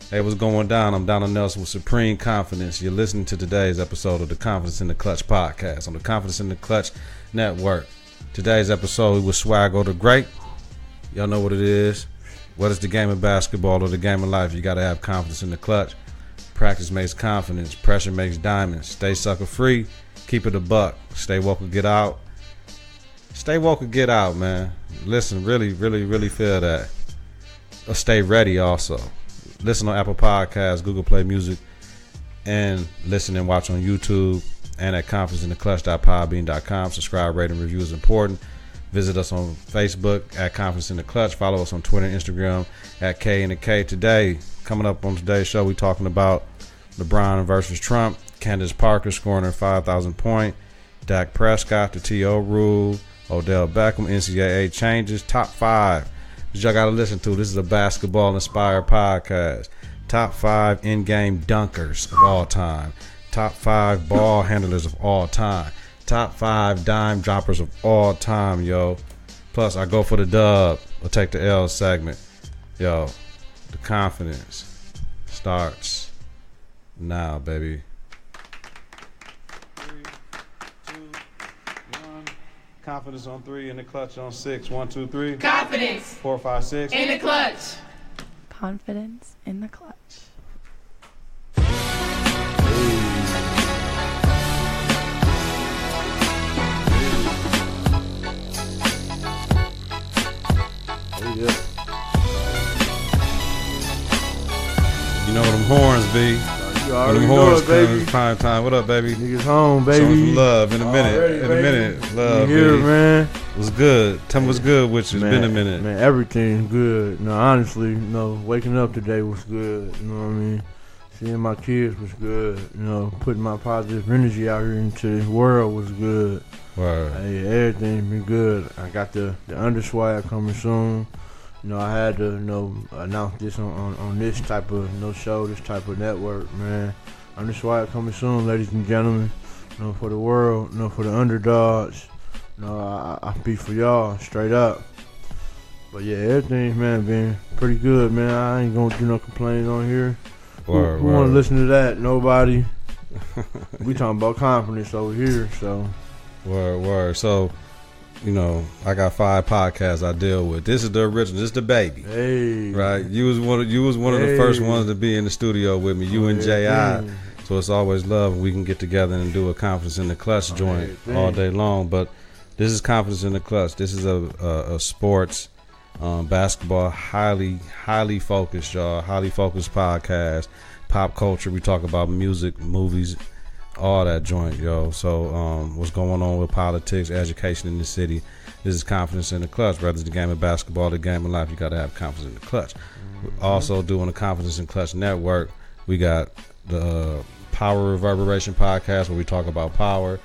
Hey, what's going down? I'm Donald Nelson with Supreme Confidence. You're listening to today's episode of the Confidence in the Klutch podcast on the Confidence in the Klutch network. Today's episode with Swagg the Great. Y'all know what it is. What is the game of basketball or the game of life? You got to have confidence in the clutch. Practice makes confidence. Pressure makes diamonds. Stay sucker free. Keep it a buck. Stay woke or get out. Stay woke or get out, man. Listen, really feel that. Or stay ready also. Listen on Apple Podcasts, Google Play Music, and listen and watch on YouTube and at confidenceintheclutch.podbean.com. Subscribe, rate, and review is important. Visit us on Facebook at Confidence in the Klutch. Follow us on Twitter and Instagram at K and the K. Today, coming up on today's show, we talking about LeBron versus Trump, Candace Parker scoring her 5,000 point, Dak Prescott, the TO rule, Odell Beckham, NCAA changes, top 5. Y'all got to listen to. This is a basketball-inspired podcast. Top 5 in-game dunkers of all time. Top 5 ball handlers of all time. Top 5 dime droppers of all time, yo. Plus, I go for the dub. I'll take the L segment. Yo, the confidence starts now, baby. 3, 2, 1. Confidence on 3, in the clutch on 6. 1, 2, 3. Confidence. 4, 5, 6. In the clutch. Confidence in the clutch. Yeah. You know what them horns be. You already know it, baby. Prime time. What up, baby? Niggas home, baby. Showing some love in a minute. Already, in a baby. minute. Love, you here, baby. man. What's good? Tell me what's good with you. It's been a minute. Man, everything's good. No, honestly, waking up today was good. You know what I mean? Seeing my kids was good. Putting my positive energy out here into the world was good. Word. Hey, everything's been good. I got the Swagg coming soon. I had to announce this on this type of show, this type of network, man. Swagg coming soon, ladies and gentlemen. For the world, for the underdogs. I be for y'all, straight up. But yeah, everything's, man, been pretty good, man. I ain't gonna do no complaining on here. Word, who wanna listen to that? Nobody. We talking about confidence over here, so. Word. So, I got 5 podcasts I deal with. This is the original. This is the baby. Hey. Right? You was one of the first ones to be in the studio with me. You and J.I. So it's always love. We can get together and do a Confidence in the Klutch joint all day long. But this is Confidence in the Klutch. This is a sports, basketball, highly focused, y'all. Highly focused podcast. Pop culture. We talk about music, movies, all that joint, yo. So what's going on with politics, education in the city. This is Confidence in the Klutch. Whether it's the game of basketball, the game of life, you got to have confidence in the clutch. We're also doing the Confidence in Klutch network. We got the Power Reverberation podcast where we talk about power.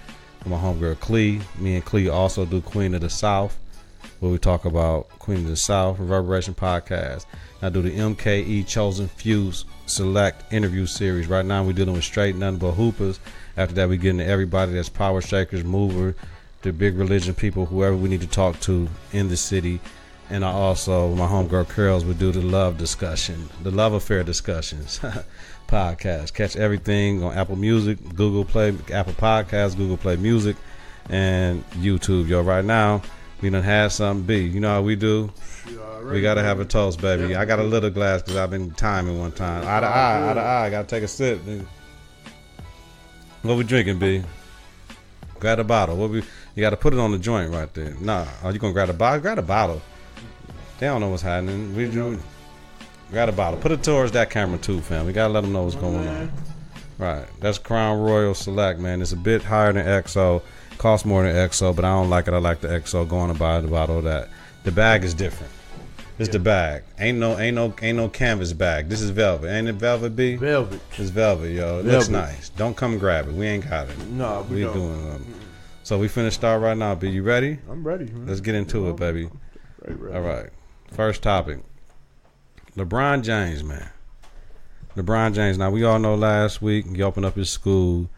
My homegirl Clee. Me and Clee also do Queen of the South, where we talk about Queen of the South Reverberation podcast. I do the MKE Chosen Few Select interview series. Right now we're dealing with straight nothing but hoopers. After that we get into everybody that's power shakers, mover, the big religion people, whoever we need to talk to in the city. And I also, my homegirl Curls, would do the love discussion, the love affair discussions podcast. Catch everything on Apple Music, Google Play, Apple Podcasts, Google Play Music, and YouTube. Yo, right now, we done had something be. You know how we do? We got to have a toast, baby. I got a little glass because I've been timing one time. Eye to eye. I got to take a sip. What we drinking, B? Grab a bottle. You got to put it on the joint right there. Nah, are you going to grab a bottle? Grab a bottle. They don't know what's happening. Grab a bottle. Put it towards that camera too, fam. We got to let them know what's going on. Right. That's Crown Royal Select, man. It's a bit higher than XO. Costs more than XO, but I don't like it. I like the XO. Going to buy the bottle of that. The bag is different. It's the bag. Ain't no canvas bag. This is velvet. Ain't it velvet, B? Velvet. It's velvet, yo. It looks nice. Don't come grab it. We ain't got it. No, we don't. Doing So we finna start right now, B. You ready? I'm ready, man. Let's get into it, baby. Right. All right. First topic. LeBron James, man. LeBron James. Now, we all know last week he opened up his school.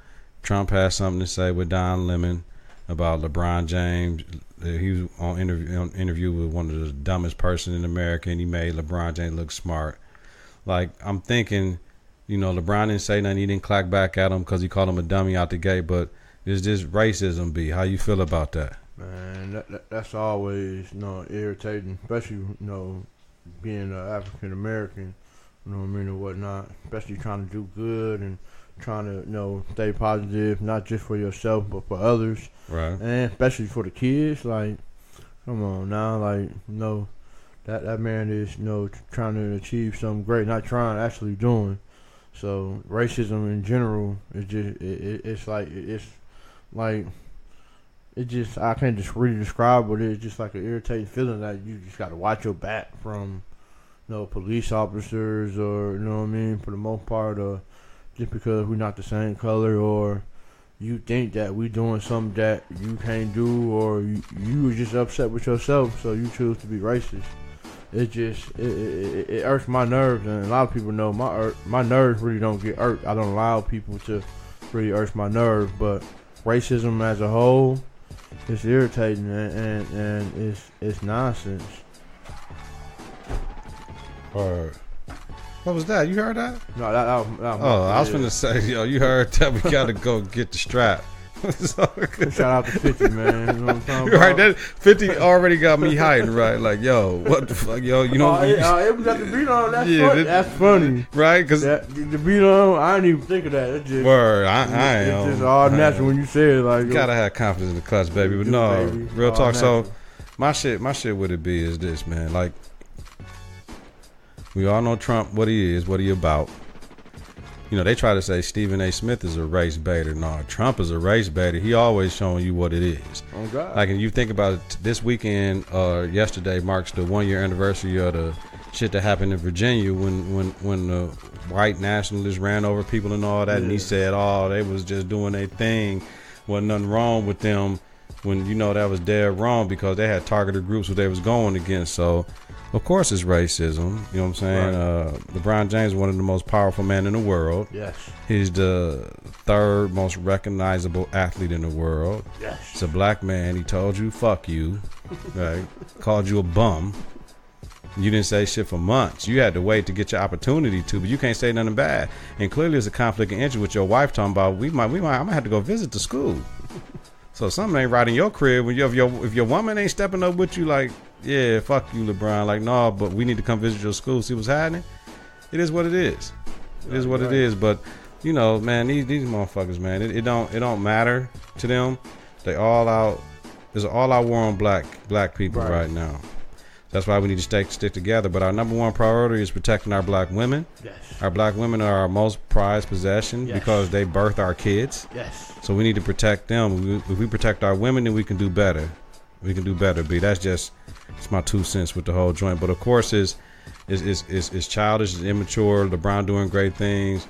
Trump had something to say with Don Lemon about LeBron James. He was on interview with one of the dumbest person in America, and he made LeBron James look smart. Like, I'm thinking, you know, LeBron didn't say nothing. He didn't clack back at him because he called him a dummy out the gate. But is this racism, B? How you feel about that? Man, that's always, irritating, especially, being African American, you know what I mean, or whatnot. Especially trying to do good and trying to, stay positive, not just for yourself, but for others. Right. And especially for the kids, like, come on now, like, that man is, trying to achieve something great, not trying, actually doing. So racism in general is just, it's like, it just, I can't just really describe, but it's just like an irritating feeling that you just got to watch your back from, police officers, or, for the most part, or just because we're not the same color, or you think that we doing something that you can't do, or you was just upset with yourself, so you choose to be racist. It just, it irks my nerves, and a lot of people know my nerves really don't get irked. I don't allow people to really irk my nerves, but racism as a whole, it's irritating, and it's nonsense. What was that? You heard that? No, that I was finna say, yo, you heard that? We gotta go get the strap. Shout out to 50, man. You know what I'm talking about? Right, that 50 already got me hyped, right? Like, yo, what the fuck, yo? You know, it was got the beat on. That's funny, right? Because the beat on, I didn't even think of that. It's just word. It's just all natural when you say it. Like, you gotta have confidence in the clutch, baby. But no, baby. Real talk. Natural. So, my shit would it be is this, man. Like, we all know Trump, what he is, what he about. You know, they try to say Stephen A. Smith is a race baiter. No, Trump is a race baiter. He always showing you what it is. Oh, God. Like, and you think about it, this weekend, yesterday marks the 1 year anniversary of the shit that happened in Virginia when the white nationalists ran over people and all that. Yeah. And he said, they was just doing their thing. Wasn't nothing wrong with them, when, that was dead wrong, because they had targeted groups who they was going against. So, of course, it's racism. You know what I'm saying? Right. LeBron James is one of the most powerful men in the world. Yes. He's the third most recognizable athlete in the world. Yes. It's a black man. He told you, fuck you. Right? Called you a bum. You didn't say shit for months. You had to wait to get your opportunity to, but you can't say nothing bad. And clearly there's a conflict of interest with your wife talking about, I might have to go visit the school. So something ain't right in your crib. When if your woman ain't stepping up with you, like, yeah, fuck you, LeBron. Like, no, but we need to come visit your school, see what's happening. It is what it is. It is what it is. But, man, these motherfuckers, man, it don't matter to them. They all out. There's an all-out war on black people right now. That's why we need to stick together. But our number one priority is protecting our black women. Yes. Our black women are our most prized possession, because they birth our kids. Yes. So we need to protect them. If we protect our women, then we can do better. We can do better, B. It's my 2 cents with the whole joint. But of course, it's childish, it's immature. LeBron doing great things.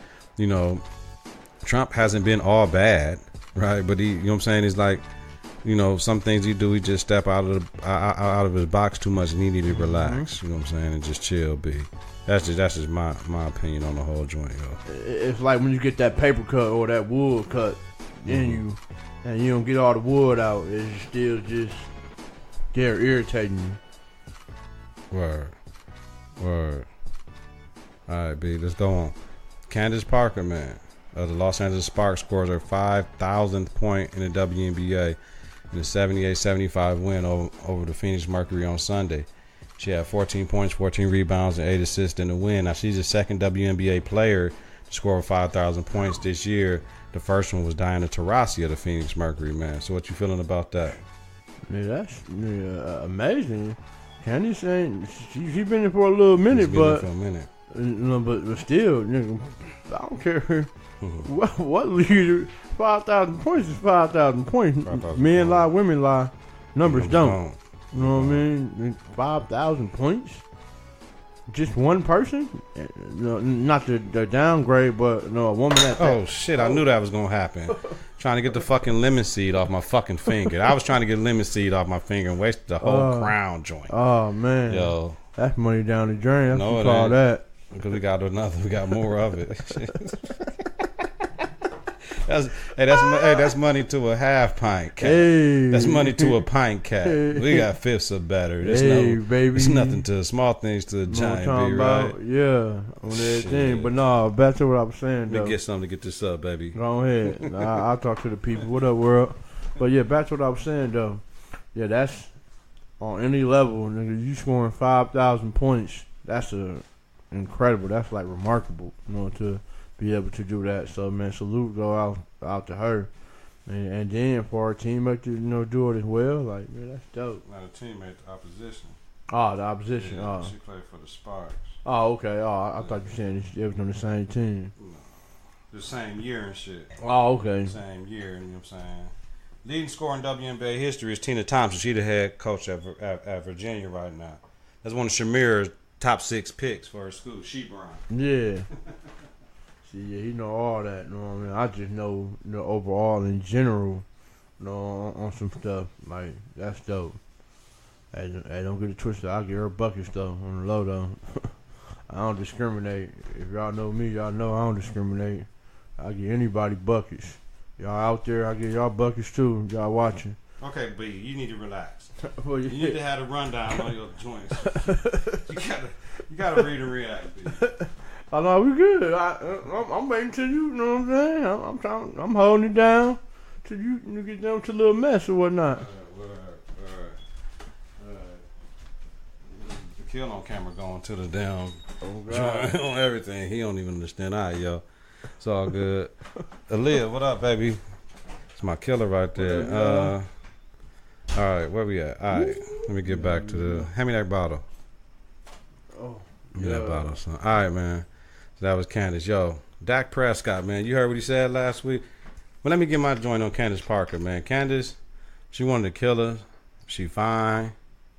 Trump hasn't been all bad, right? But he, what I'm saying, is like, some things he do, he just step out of his box too much, and he need to relax. Mm-hmm. You know what I'm saying, and just chill, B. That's just my opinion on the whole joint, yo. It's like when you get that paper cut or that wood cut in you, and you don't get all the wood out, it's still just they're irritating you. Word. All right, B, let's go on. Candace Parker, man, of the Los Angeles Sparks, scores her 5,000th point in the WNBA in a 78-75 win over the Phoenix Mercury on Sunday. She had 14 points, 14 rebounds, and 8 assists in the win. Now, she's the second WNBA player to score 5,000 points this year. The first one was Diana Taurasi of the Phoenix Mercury, man. So what you feeling about that? Yeah, that's amazing. Candace ain't she been there for a little minute, but still, nigga, I don't care what leader. 5,000 points is 5,000 points. 5,000 men lie, women lie. Numbers don't. You know what I mean? 5,000 points. Just one person? Not the downgrade, but a woman at that. Oh shit! I knew that was gonna happen. Trying to get the fucking lemon seed off my fucking finger. I was trying to get lemon seed off my finger and wasted the whole crown joint. Oh man, yo, that's money down the drain. That's what you call that. Because we got more of it. That's money to a half pint cat. Hey. That's money to a pint cat. We got fifths of better. Baby. It's nothing to small things to a giant B, right? Yeah, on everything. But no, back to what I was saying, though. Let me get something to get this up, baby. Go ahead. I'll talk to the people. What up, world? But yeah, back to what I was saying, though. Yeah, that's on any level, nigga. You scoring 5,000 points. That's incredible. That's like remarkable, to be able to do that. So man, salute go out to her, and then for our teammate to do it as well. Like man, that's dope. Not a teammate, the opposition. Oh, the opposition. Yeah, she played for the Sparks. Oh, okay. Oh, I thought you were saying it was on the same team. No. The same year and shit. Oh, okay. Same year, you know what I'm saying? Leading scorer in WNBA history is Tina Thompson. She's the head coach at Virginia right now. That's one of Shamir's top 6 picks for her school. Brown. Yeah. See, yeah, he know all that. You know what I mean? I just know, overall in general, on some stuff like that's dope. Hey, don't get it twisted. I'll get her buckets though on the low though. I don't discriminate. If y'all know me, y'all know I don't discriminate. I get anybody buckets. Y'all out there, I get y'all buckets too. Y'all watching. Okay, B, you need to relax. Well, you need to have a rundown on your joints. You gotta read and react, B. I know we good. I'm waiting till you know what I'm saying. I'm holding it down till you get down to a little mess or whatnot. All right. The kill on camera going to the damn joint on everything. He don't even understand. All right, yo. It's all good. Aaliyah, what up, baby? It's my killer right there. All right, where we at? All right, let me get back to the. Hand me that bottle. Oh, Give me that bottle, son. All right, man. So that was Candace. Yo, Dak Prescott, man. You heard what he said last week? But let me get my joint on Candace Parker, man. Candace, she wanted to kill her. She fine.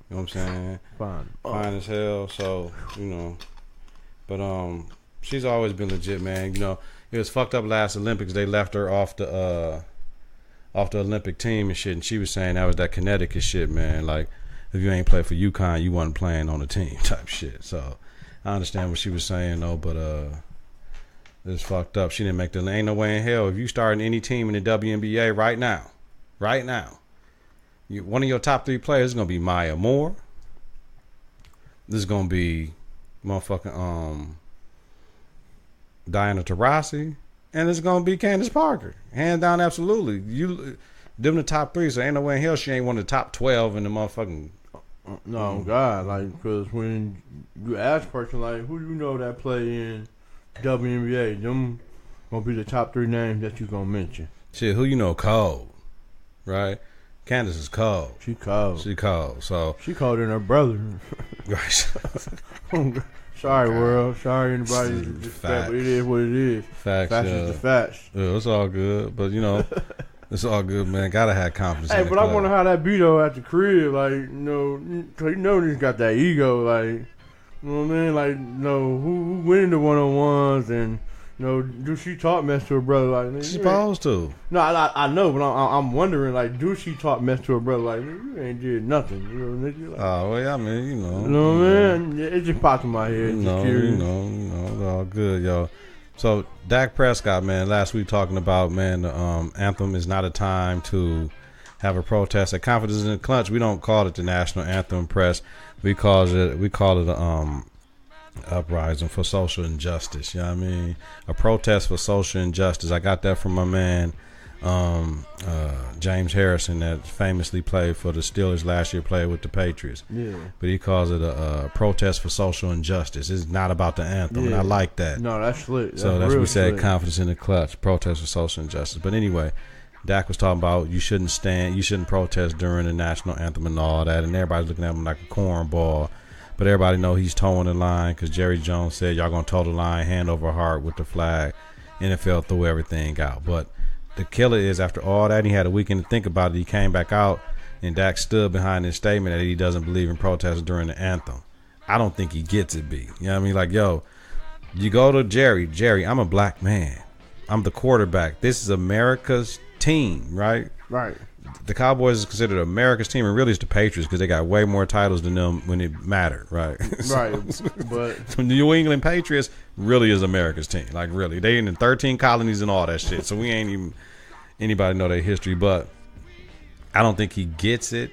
You know what I'm saying? Fine as hell. So, but she's always been legit, man. It was fucked up last Olympics. They left her off the Olympic team and shit, and she was saying that was that Connecticut shit, man. Like, if you ain't play for UConn, you wasn't playing on the team type shit. So I understand what she was saying though, but it's fucked up. She didn't make the. Ain't no way in hell if you start in any team in the WNBA right now, one of your top 3 players is gonna be Maya Moore. This is gonna be motherfucking Diana Taurasi, and it's gonna be Candace Parker. Hands down, absolutely. Them the top 3, so ain't no way in hell she ain't one of the top 12 in the motherfucking. No, God, like, because when you ask a person, like, who do you know that play in WNBA, them gonna be the top 3 names that you gonna mention. Shit, who you know cold, right? Candace is cold. She cold. So she cold than her brother. Right. Sorry, world. Sorry, anybody. But it is what it is. Facts is the facts. Yeah, it's all good, but it's all good, man. Gotta have confidence. Hey, but I wonder how that be though at the crib, like cause he's got that ego, like you know what I mean, like who winning the 1-on-1s and. Do she talk mess to her brother? Like, she's supposed to. No, I know, but I'm wondering, like, do she talk mess to her brother? Like, you ain't did nothing. Like, oh, well, I mean, You know what I mean? It just popped in my head. It's all good, yo. So, Dak Prescott, man, last week talking about, man, the anthem is not a time to have a protest. At Konfidence in the Klutch, we don't call it the national anthem press. We call it a uprising for social injustice. You know what I mean? A protest for social injustice. I got that from my man James Harrison, that famously played for the Steelers last year, played with the Patriots. Yeah. But he calls it a protest for social injustice. It's not about the anthem, and I like that. No, that's slick. So that's what we said, Konfidence in the Klutch, protest for social injustice. But anyway, Dak was talking about you shouldn't protest during the national anthem and all that, and everybody's looking at him like a cornball. But everybody know he's towing the line because Jerry Jones said y'all gonna toe the line hand over heart with the flag. NFL threw everything out. But the killer is, after all that, he had a weekend to think about it. He came back out and Dak stood behind his statement that he doesn't believe in protests during the anthem. I don't think he gets it, B. You know what I mean? Like, yo, you go to Jerry, I'm a black man. I'm the quarterback. This is America's team, right? Right. the Cowboys is considered America's team, and really it's the Patriots because they got way more titles than them when it mattered, right? Right, but the New England Patriots really is America's team. Like, really. They in the 13 colonies and all that shit, so we ain't even anybody know their history, but I don't think he gets it.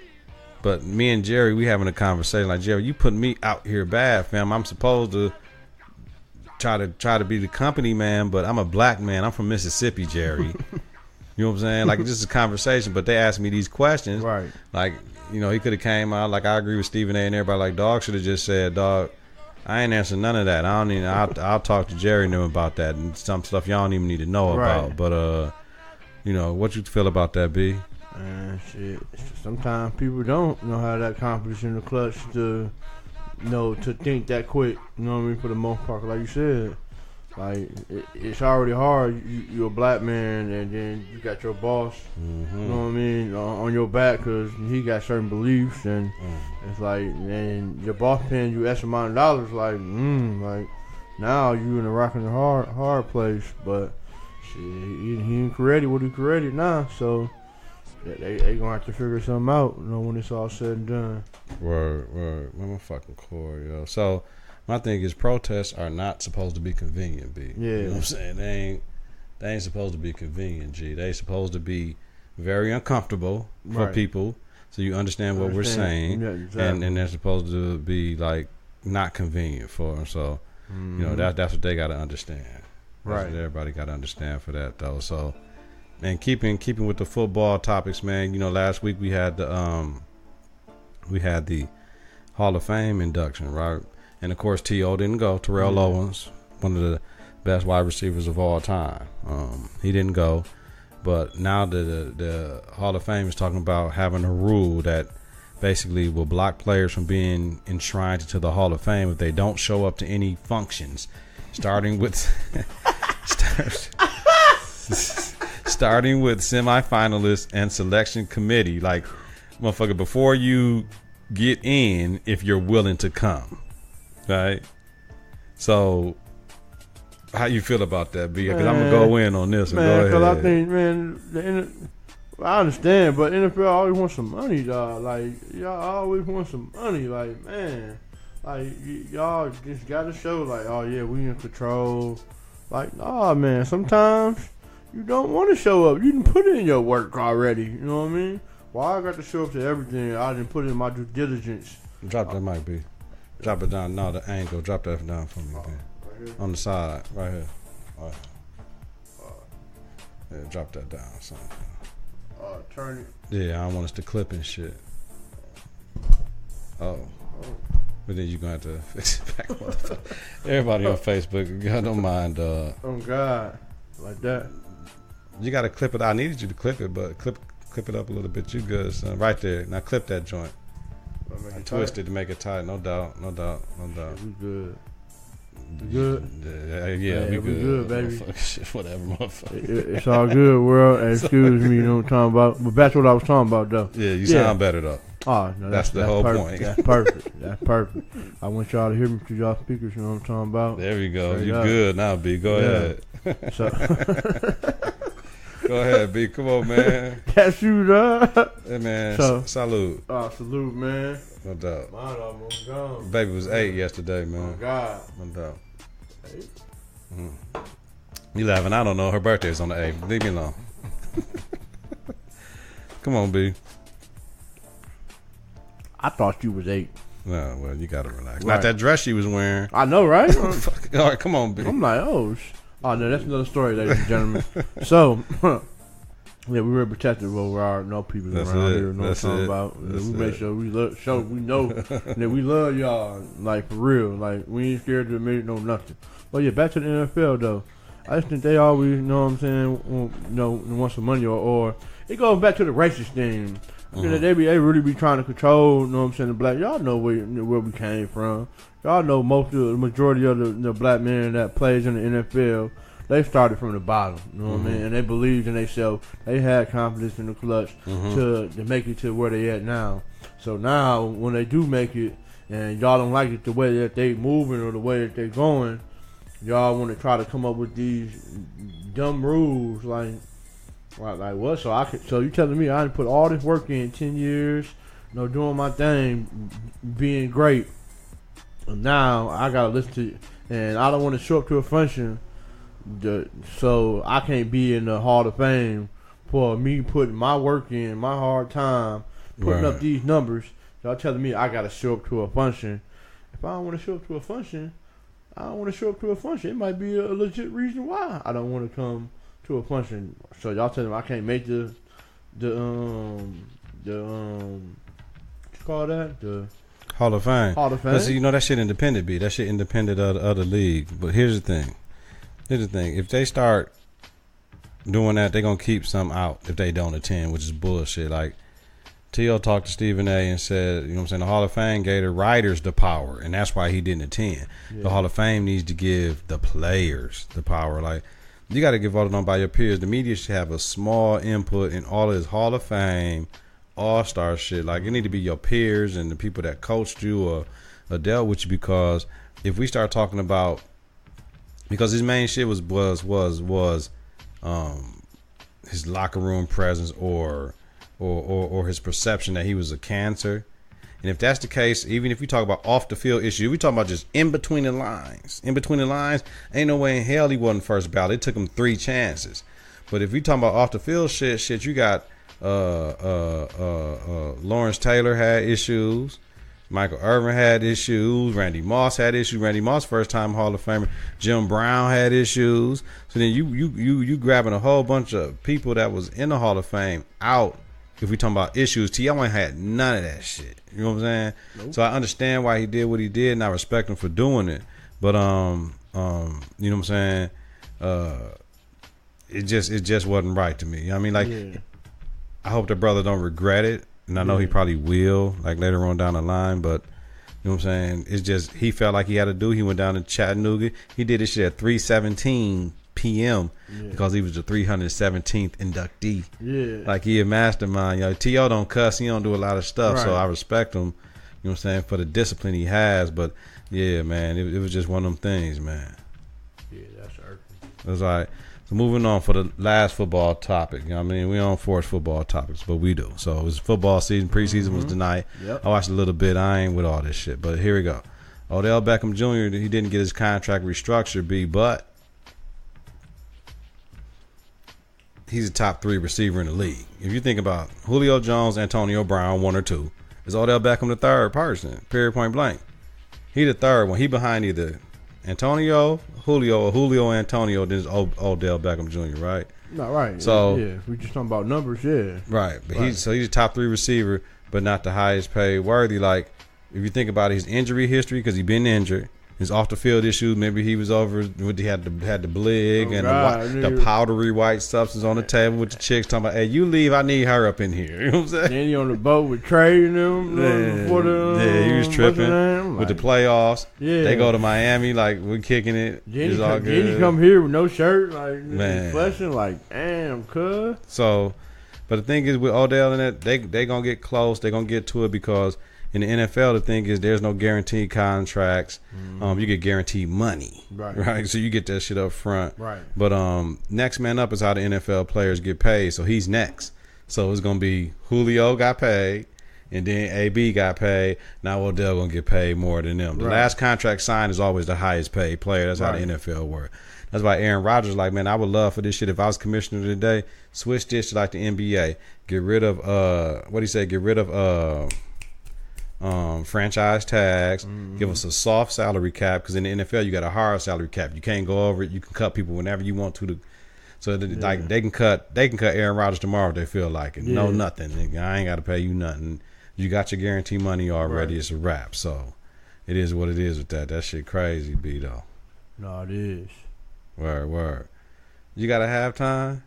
But me and Jerry, we having a conversation like, Jerry, you putting me out here bad, fam. I'm supposed to try to be the company man, but I'm a black man. I'm from Mississippi, Jerry. You know what I'm saying? Like, this is a conversation, but they asked me these questions. Right. Like, you know, he could have came out, like, I agree with Stephen A. and everybody, like, dog should have just said, dog, I ain't answering none of that. I don't even, I'll talk to Jerry and them about that and some stuff y'all don't even need to know about. But, you know, what you feel about that, B? Shit. Sometimes people don't know how that confidence in the clutch to, you know, to think that quick. You know what I mean? For the most part, like you said. Like, it's already hard. You're a black man, and then you got your boss, you know what I mean, on your back because he got certain beliefs, and it's like, and your boss paying you X amount of dollars, like now you in a rock and a hard place. But shit, he ain't created what he created now, so they gonna have to figure something out, you know, when it's all said and done. Word. I'm a fucking core, yo. So. My thing is protests are not supposed to be convenient, B. Yeah. You know what I'm saying? They ain't supposed to be convenient, G. They supposed to be very uncomfortable for people so you understand what we're saying. Yeah, exactly. And they're supposed to be, like, not convenient for them. So, you know, that's what they got to understand. That's what everybody got to understand for that, though. So, and keeping with the football topics, man, you know, last week we had the Hall of Fame induction, right? And, of course, T.O. didn't go. Terrell Owens, one of the best wide receivers of all time. He didn't go. But now the Hall of Fame is talking about having a rule that basically will block players from being enshrined into the Hall of Fame if they don't show up to any functions, starting with starting with semifinalists and selection committee. Like, motherfucker, before you get in, if you're willing to come. Right, so how you feel about that, B? Because I'm gonna go in on this. Man, because I think, man, I understand, but NFL always wants some money, dog. Like, y'all always want some money. Like, man, like y'all just gotta show, like, oh yeah, we in control. Like, nah, man. Sometimes you don't want to show up. You didn't put in your work already. You know what I mean? Why I got to show up to everything? I didn't put in my due diligence. Drop that mic, B. Drop it down. No, the angle. Drop that down for me, man. Right on the side, right here. Yeah, drop that down, son. Turn it. Yeah, I don't want us to clip and shit. Oh. But then you're going to have to fix it back, motherfucker. Everybody on Facebook, God don't mind. Oh, God. Like that. You got to clip it. I needed you to clip it, but clip it up a little bit. You good, son. Right there. Now clip that joint. I twisted to make it tight. No doubt. Yeah, we good. We good? Yeah, we good, baby. Shit, whatever, motherfucker. It's all good, world. Excuse me, you know what I'm talking about. But that's what I was talking about, though. Yeah, you sound better, though. Oh, no, that's the whole perfect. point. That's perfect. That's perfect. I want y'all to hear me through y'all speakers, you know what I'm talking about. There we go. You good now, B. Go ahead. So. Go ahead, B. Come on, man. That's you, dog. Hey, man. Salute. Salute, man. No doubt. Mine almost gone. Baby was 8 yesterday, man. Oh, God. No doubt. 8? You laughing? I don't know. Her birthday's on the 8th. Leave me alone. Come on, B. I thought you was 8. No, well, you gotta relax. Right. Not that dress she was wearing. I know, right? All right, come on, B. I'm like, oh no, that's another story, ladies and gentlemen. So, yeah, we were protective over our people around here. You know what I'm talking about? We make sure we know that we love y'all, like, for real. Like, we ain't scared to admit no nothing. But yeah, back to the NFL though. I just think they always, you know what I'm saying, want some money or it goes back to the racist thing. They really be trying to control, you know what I'm saying, the black. Y'all know where we came from. Y'all know the majority of the black men that plays in the NFL, they started from the bottom, you know what I mean? And they believed in themselves. They had confidence in the clutch to make it to where they at now. So now, when they do make it, and y'all don't like it the way that they moving or the way that they going, y'all want to try to come up with these dumb rules like, Like what? So you telling me I didn't put all this work in 10 years, doing my thing, being great, and now I gotta listen to, and I don't want to show up to a function, so I can't be in the Hall of Fame for me putting my work in, my hard time, putting up these numbers. Y'all telling me I gotta show up to a function. If I don't want to show up to a function, I don't want to show up to a function. It might be a legit reason why I don't want to come to a function. So y'all telling me I can't make the what you call that? The Hall of Fame. Hall of Fame. But see, that shit independent, B. That shit independent of the league. But here's the thing. If they start doing that, they're gonna keep some out if they don't attend, which is bullshit. Like T.O. talked to Stephen A. and said, the Hall of Fame gave the writers the power, and that's why he didn't attend. Yeah. The Hall of Fame needs to give the players the power. Like, you got to get voted on by your peers. The media should have a small input in all of this Hall of Fame, all-star shit. Like, it need to be your peers and the people that coached you or dealt with you, because if we start talking about, because his main shit was his locker room presence or his perception that he was a cancer. And if that's the case, even if we talk about off the field issues, we talking about just in between the lines. In between the lines, ain't no way in hell he wasn't first ballot. It took him 3 chances. But if we talking about off the field shit, you got Lawrence Taylor had issues. Michael Irvin had issues. Randy Moss had issues. Randy Moss, first time Hall of Famer. Jim Brown had issues. So then you grabbing a whole bunch of people that was in the Hall of Fame out. If we talking about issues, T.O. ain't had none of that shit. You know what I'm saying? Nope. So I understand why he did what he did, and I respect him for doing it. But you know what I'm saying? It just wasn't right to me. I mean, like, I hope the brother don't regret it, and I know he probably will, like later on down the line. But you know what I'm saying? It's just he felt like he had to do. He went down to Chattanooga. He did this shit at 3:17 p.m. because he was the 317th inductee. Yeah, like he a mastermind. T.O. don't cuss. He don't do a lot of stuff. So I respect him. You know what I'm saying, for the discipline he has. But yeah, man, it was just one of them things, man. Yeah, that's irking. That's all right. So moving on for the last football topic. I mean, we don't force football topics, but we do. So it was football season. Preseason was tonight. Yep. I watched a little bit. I ain't with all this shit, but here we go. Odell Beckham Jr., he didn't get his contract restructured, but he's a top 3 receiver in the league. If you think about Julio Jones, Antonio Brown, 1 or 2, is Odell Beckham the third person? Period, point blank. He the third one. He behind either Antonio, Julio, or Julio Antonio. Then it's Odell Beckham Jr. Right? Not right. So if we just talking about numbers, right. But he's a top 3 receiver, but not the highest paid worthy. Like if you think about his injury history, because he been injured. His off the field issues, maybe he was over. He had the blig and the powdery white substance on the table with the chicks talking about, "Hey, you leave. I need her up in here." You know what I'm saying? Then he on the boat with Trey and them. He was tripping with the playoffs. Yeah, they go to Miami like we're kicking it. Then he come here with no shirt, like flashing, like damn, cuz. So, but the thing is with Odell and that, they gonna get close. They gonna get to it because. In the NFL, the thing is there's no guaranteed contracts. You get guaranteed money, right? So you get that shit up front, right? But next man up is how the NFL players get paid. So he's next. So it's gonna be Julio got paid, and then AB got paid. Now Odell gonna get paid more than them. The last contract signed is always the highest paid player. That's how the NFL works. That's why Aaron Rodgers like, man, I would love for this shit. If I was commissioner today, switch this to like the NBA. Get rid of what do you say? Get rid of franchise tags, give us a soft salary cap, because in the NFL you got a hard salary cap. You can't go over it. You can cut people whenever you want to. Like they can cut Aaron Rodgers tomorrow if they feel like it. No nothing. I ain't got to pay you nothing. You got your guarantee money already. It's a wrap. So it is what it is with that. That shit crazy, B though. No, it is. Word. You got a halftime?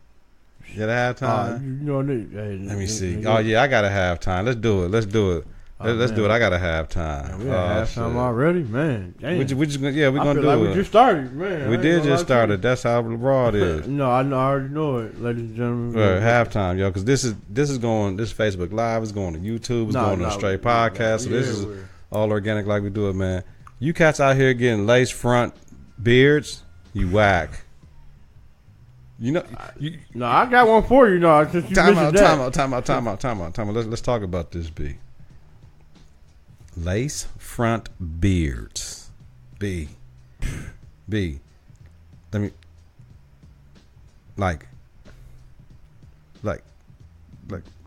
You got a halftime? Let me see. Oh yeah, I got a halftime. Let's do it. Let's do it. I got a halftime. We had halftime already, man. We're gonna do like it. We just started, man. We did just start it. That's how raw is. No, I already know it, ladies and gentlemen. Halftime, yo, because this is going. This Facebook Live is going to YouTube. It's going to a straight podcast. So this is all organic, like we do it, man. You cats out here getting lace front beards, you whack. You know, no, I got one for you. No, since you time out. out. Let's talk about this. Lace front beards. B. Let me like.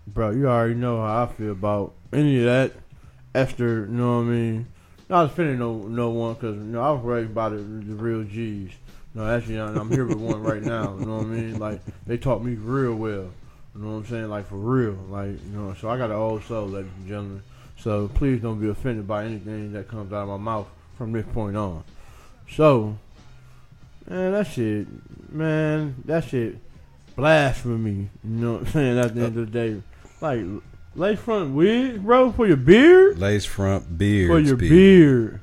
Bro, you already know how I feel about any of that. Esther, you know what I mean? Not offending no one, because I was raised by the real G's. No, actually, I'm here with one right now. You know what I mean? Like, they taught me real well. You know what I'm saying? Like, for real. Like, so I got an old soul, ladies and gentlemen. So please don't be offended by anything that comes out of my mouth from this point on. So, man, that shit blasphemy. You know what I'm saying? At the end of the day, like, lace front wigs, bro, for your beard. Lace front beards for your beard.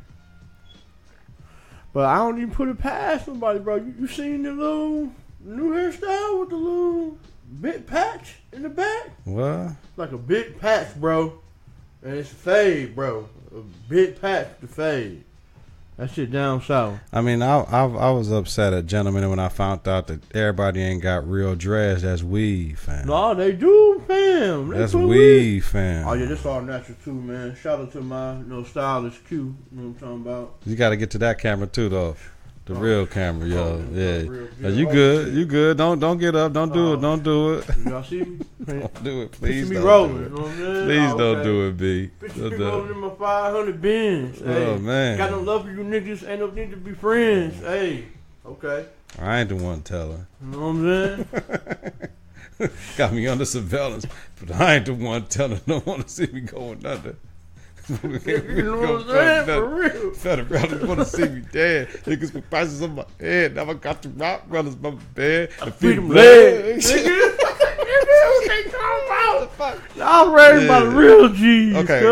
But I don't even put it past somebody, bro. You seen the little new hairstyle with the little big patch in the back? What? Like a big patch, bro. And it's a fade, bro. A big patch to fade. That shit down south. I mean, I was upset at gentlemen when I found out that everybody ain't got real dreads. That's weave, fam. No, they do, fam. That's weave, fam. Oh yeah, this all natural too, man. Shout out to my stylist Q. You know what I'm talking about? You got to get to that camera too, though. The real camera, yo. Yeah. You good. You good. Don't get up. Don't do it. Don't do it. Y'all see me? Don't do it. Please me don't rolling. do it. You know what I'm saying? Please don't do it, B. Picture me rolling in my 500 bins. Oh, hey, man. Got no love for you niggas. Ain't no need to be friends. Hey. Okay. I ain't the one telling. You know what I'm saying? Got me under surveillance, but I ain't the one telling. Don't want to see me going under. You know what I'm saying? For real. Federal brothers want to see me dead. Niggas with prices on my head. Now I got the rock brothers by my bed. And feed them legs. Nigga. What they talking about? I was raised by the real G's. Okay.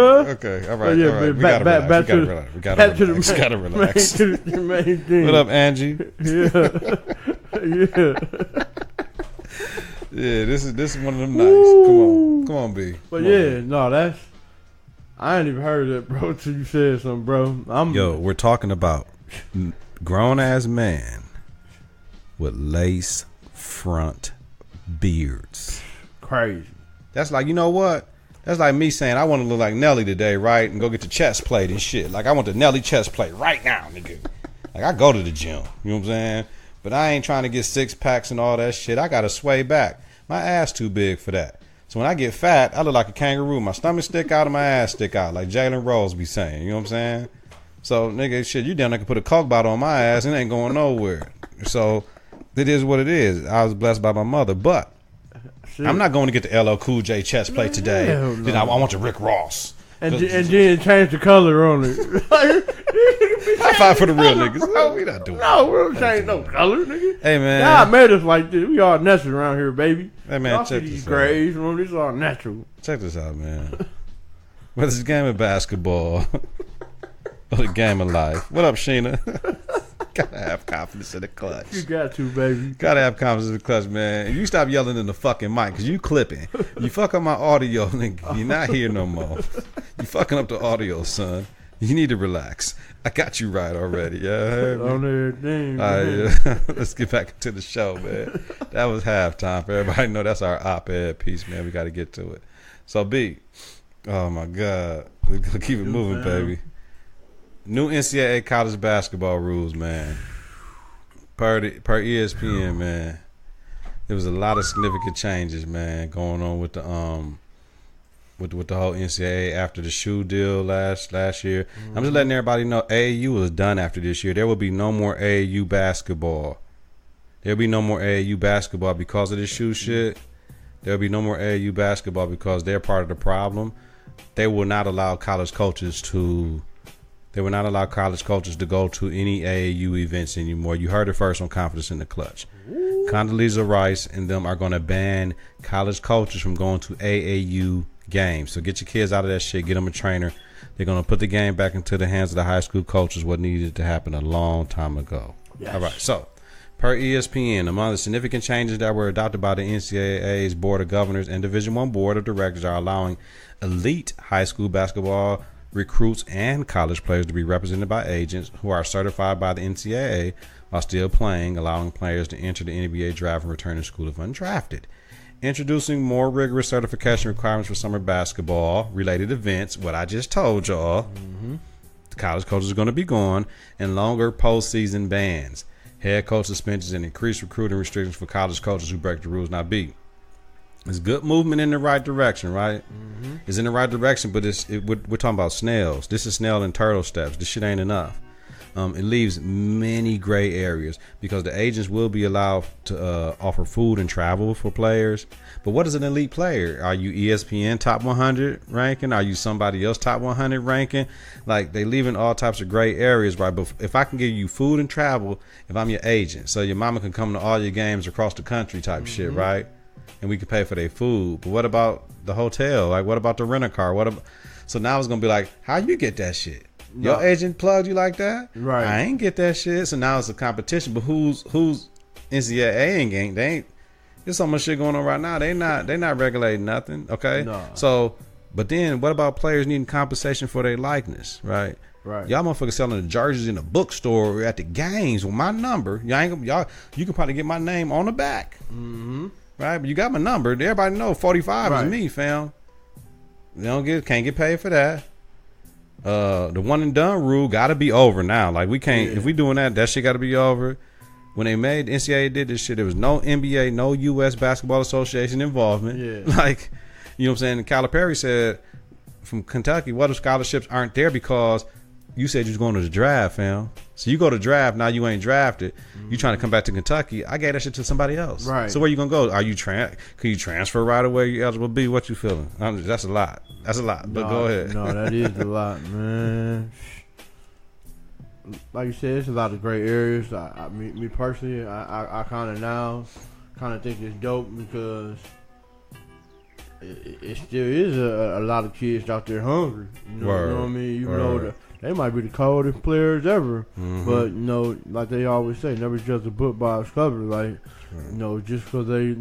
All right. Yeah, all right. We back gotta to relax. We gotta relax. The main thing. What up, Angie? Yeah. Yeah, this is one of them nights. Come on, B. But yeah, no, I ain't even heard of that, bro, till you said something, bro. Yo, we're talking about grown-ass man with lace front beards. Crazy. That's like, you know what? That's like me saying I want to look like Nelly today, right? And go get the chest plate and shit. Like, I want the Nelly chest plate right now, nigga. Like, I go to the gym. You know what I'm saying? But I ain't trying to get 6-packs and all that shit. I got to sway back. My ass too big for that. So when I get fat, I look like a kangaroo. My stomach stick out and my ass stick out, like Jalen Rose be saying. You know what I'm saying? So, nigga, shit, you down there can put a Coke bottle on my ass and it ain't going nowhere. So, it is what it is. I was blessed by my mother. But I'm not going to get the LL Cool J chest plate today. Then I want the Rick Ross. And then change the color on it. High five for the real niggas. No, we not doing No, we don't change no color, nigga. Hey, man. God made us like this. We all natural around here, baby. Hey, man, y'all check see these this grays. This is all natural. Check this out, man. Whether it's a game of basketball or the game of life. What up, Sheena? Gotta have confidence in the clutch. You got to, baby. Gotta have confidence in the clutch, man. And you stop yelling in the fucking mic, because you clipping. You fuck up my audio, nigga. You're not here no more. You fucking up the audio, son. You need to relax. I got you right already. Yeah, on everything. All right, yeah. Let's get back into the show, man. That was halftime. For everybody know that's our op-ed piece, man. We got to get to it. So, B, oh my God, we're gonna keep it moving, baby. New NCAA college basketball rules, man. Per ESPN, man. There was a lot of significant changes, man, going on with the with the whole NCAA after the shoe deal last year. Mm-hmm. I'm just letting everybody know AAU was done after this year. There will be no more AAU basketball. There'll be no more AAU basketball because of this shoe shit. There'll be no more AAU basketball because they're part of the problem. They will not allow college coaches to go to any AAU events anymore. You heard it first on Confidence in the Clutch. Condoleezza Rice and them are going to ban college coaches from going to AAU games. So get your kids out of that shit. Get them a trainer. They're going to put the game back into the hands of the high school coaches, what needed to happen a long time ago. Yes. All right. So, per ESPN, among the significant changes that were adopted by the NCAA's Board of Governors and Division I Board of Directors are allowing elite high school basketball recruits and college players to be represented by agents who are certified by the NCAA while still playing, allowing players to enter the NBA draft and return to school if undrafted. Introducing more rigorous certification requirements for summer basketball related events, what I just told y'all. The college coaches are going to be gone, and longer postseason bans. Head coach suspensions and increased recruiting restrictions for college coaches who break the rules. Now, B, it's good movement in the right direction, right? It's in the right direction, but we're talking about snails. This is snail and turtle steps. This shit ain't enough. It leaves many gray areas because the agents will be allowed to offer food and travel for players. But what is an elite player? Are you ESPN top 100 ranking? Are you somebody else top 100 ranking? Like, they leaving all types of gray areas, right? But if I can give you food and travel, if I'm your agent, so your mama can come to all your games across the country type shit, right? And we could pay for their food. But what about the hotel? Like, what about the rent-a-car? So now it's going to be like, how you get that shit? No. Your agent plugged you like that? Right. I ain't get that shit. So now it's a competition. But who's NCAA ain't, they ain't, there's so much shit going on right now. They not regulating nothing. Okay? No. So, but then what about players needing compensation for their likeness, right? Right. Y'all motherfuckers selling the jerseys in the bookstore or at the games with my number. You can probably get my name on the back. Right, but you got my number. Everybody know 45 is me, fam. You can't get paid for that. The one and done rule got to be over now. Like, we can't if we doing that shit got to be over. When they made NCAA did this shit, there was no NBA, no U.S. Basketball Association involvement. Yeah, like, you know what I'm saying. And Calipari said from Kentucky, what if scholarships aren't there because you said you was going to the draft, fam. So you go to draft, now you ain't drafted. You trying to come back to Kentucky. I gave that shit to somebody else. Right. So where you going to go? Are you can you transfer right away? You eligible to be? What you feeling? That's a lot. That's a lot. But go ahead. No, that is a lot, man. Like you said, it's a lot of gray areas. Me personally, I kind of think it's dope because it still is a lot of kids out there hungry. You know what I mean? You know they might be the coldest players ever, but you know, like they always say, never judge a book by its cover. Like, you know, just because they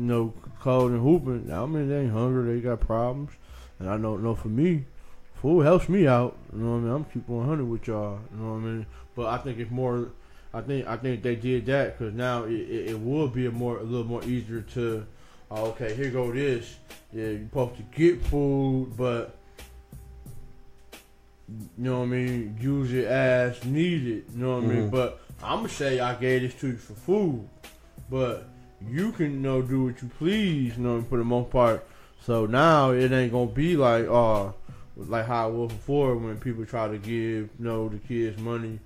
cold and hooping, I mean, they ain't hungry. They got problems, and I know for me, food helps me out. You know what I mean? I'm keeping 100 with y'all. You know what I mean? But I think it's more. I think they did that because now it will be a little more easier to. Oh, okay, here go this. Yeah, you're supposed to get food, but you know what I mean, use it as needed. You know what I mean? But I'm gonna say I gave this to you for food, but you can do what you please. You know, for the most part. So now it ain't gonna be like like how it was before when people try to give the kids money,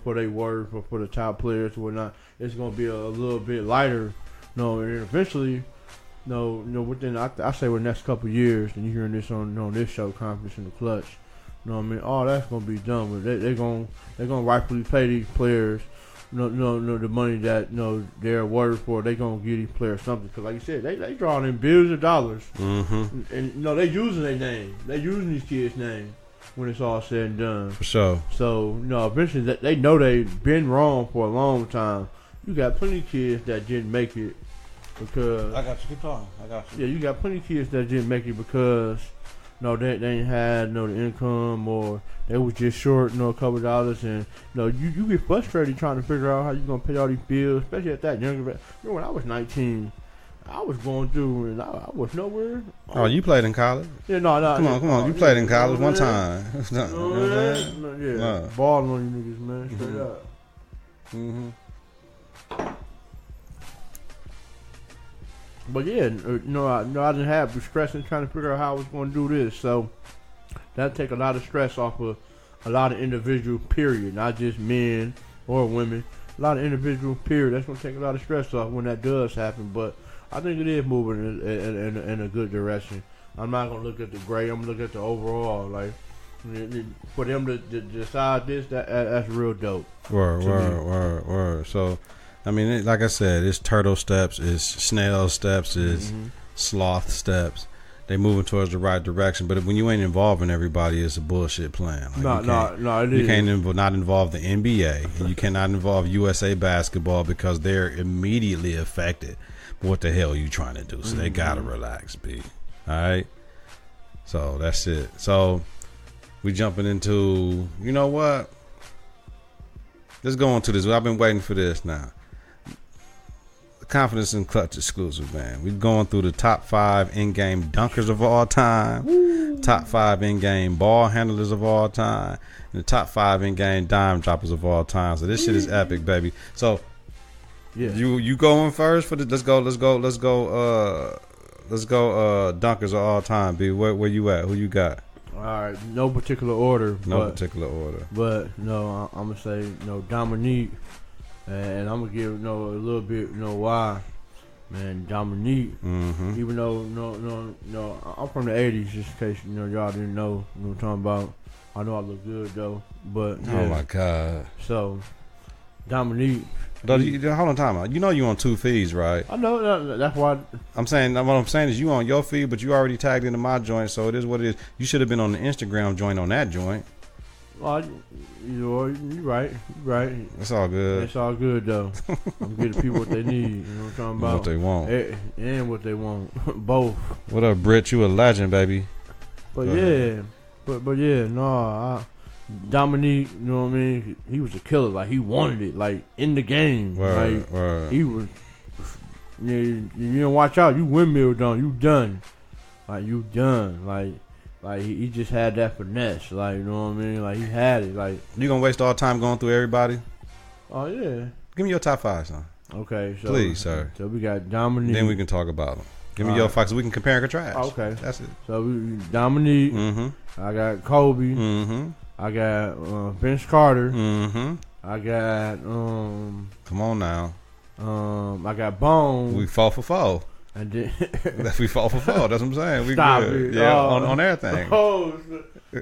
for their work or for the top players or whatnot. It's gonna be a little bit lighter. And eventually. Within I say within the next couple of years, and you hearing this on this show, Confidence in the Klutch. You know what I mean? All that's gonna be done, but they're gonna rightfully pay these players, the money that they're worth for. They gonna give these players something because, like you said, they drawing in billions of dollars, and they using their name, they using these kids' name when it's all said and done. For sure. So eventually they know they've been wrong for a long time. You got plenty of kids that didn't make it. Because I got you. Keep talking. I got you. Yeah, you got plenty of kids that didn't make it because they ain't had the income or they was just short a couple of dollars, and you get frustrated trying to figure out how you gonna pay all these bills, especially at that younger. Remember when I was 19, I was going through and I was nowhere. Oh, you played in college? Yeah, no. Come on. You played in college one time. Balling on you niggas, man, straight up. But yeah, I didn't have the stress in trying to figure out how I was going to do this. So that take a lot of stress off of a lot of individual, period. Not just men or women. A lot of individual, period. That's going to take a lot of stress off when that does happen. But I think it is moving in a good direction. I'm not going to look at the gray. I'm going to look at the overall. Like, for them to decide this, that's real dope. Word. So, I mean, like I said, it's turtle steps, it's snail steps, it's sloth steps. They moving towards the right direction, but when you ain't involving everybody, it's a bullshit plan. Like no, it is. You can't not involve the NBA, and you cannot involve USA basketball because they're immediately affected. But what the hell are you trying to do? So they gotta relax, B. All right. So that's it. So we jumping into, you know what? Let's go into this. I've been waiting for this now. Confidence and Klutch exclusive, man. We're going through the top 5 in-game dunkers of all time, Woo. Top 5 in-game ball handlers of all time, and the top 5 in-game dime droppers of all time. So this shit is epic, baby. So yeah, you going first for the? Let's go dunkers of all time. B, where you at? Who you got? All right, no particular order. But no, I'm gonna say Dominique. And I'm gonna give a little bit why, man. Dominique, even though I'm from the '80s, just in case y'all didn't know what I'm talking about. I know I look good though, but yeah. Oh my God. So Dominique. Hold on, time out. You know you on 2 feeds, right? I know that's why. What I'm saying is you on your feed, but you already tagged into my joint, so it is what it is. You should have been on the Instagram joint on that joint. You're right. It's all good. It's all good though. I'm getting people what they need. You know what I'm talking about? What they want. And what they want. Both. What up, Britt? You a legend, baby. But Dominique, you know what I mean? He was a killer. Like he wanted it. Like in the game. Word. He was. You don't watch out. You windmill done. You done. Like he just had that finesse, like, you know what I mean? Like he had it, like. You gonna waste all time going through everybody? Oh yeah. Give me your top 5, son. Okay, so please, sir. So we got Dominique. Then we can talk about them. Give me your 5 so we can compare and contrast. Oh, okay, that's it. So Dominique. I got Kobe. I got Vince Carter. I got Come on now. I got Bone. We 4 for 4. And then we fall for 4. That's what I'm saying. We Stop good. It. Yeah, on everything. Oh,